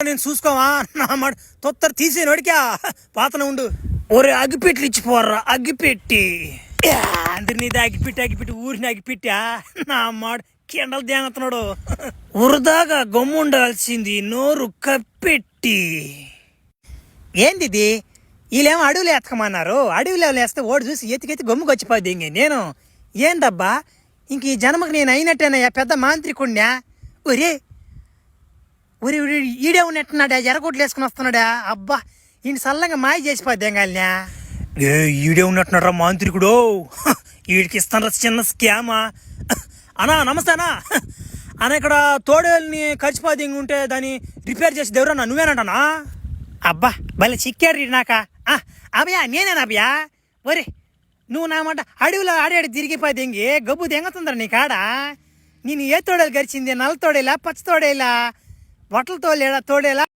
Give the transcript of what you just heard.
నేను చూసుకోవా నా మాట తొత్తర తీసే నడికా పాతన ఉండు. ఒరే అగ్గిపెట్లు ఇచ్చిపోర్రా అగ్గిపెట్టి అందరినీ అగ్గిపెట్టి ఊరిని అగ్గిపెట్టా నా మాట కిండలు దేంగతున్నాడు. ఉరదాగా గమ్ముండాల్సింది నోరు కప్పెట్టి. ఏంది ఇది? వీళ్ళేమో అడవులు ఎత్తకమన్నారు. అడవిలో వేస్తే ఓడి చూసి ఎత్తికెత్తి గమ్ముకు వచ్చిపోద్ది. ఇంక నేను ఏందబ్బా ఇంక ఈ జన్మకు నేను అయినట్టేనయ్యా పెద్ద మాంత్రికుణ్ణా. ఒరే ఒరే ఈడే ఉన్నట్టున్నాడా? ఎర్రగొడ్లు వేసుకుని వస్తున్నాడా? అబ్బా ఈయన సల్లంగా మాయ చేసిపోద్ది ఏం కాలినా. ఏ ఈడే ఉన్నట్టున్నారా మాంత్రికుడు? వీడికి ఇస్తాను చిన్న స్కామా. అన్నా నమస్తే అన్నా. అన్న ఇక్కడ తోడేళ్ళని ఖర్చుపోది ఉంటే దాన్ని రిపేర్ చేసి దేవురన్నా నువ్వేనంటనా? అబ్బా భలే చిక్కాడు నాక. అభయా నేనేనా అభయా? ఒరే నువ్వు నా మాట అడవిలో ఆడాడి తిరిగిపోయి ఇంకే గబ్బు దెంగతుందరా నీ కాడ. నేను ఏ తోడేలు గరిచింది? నల్ల తోడేలా పచ్చ తోడేలా బట్టల తోడేలా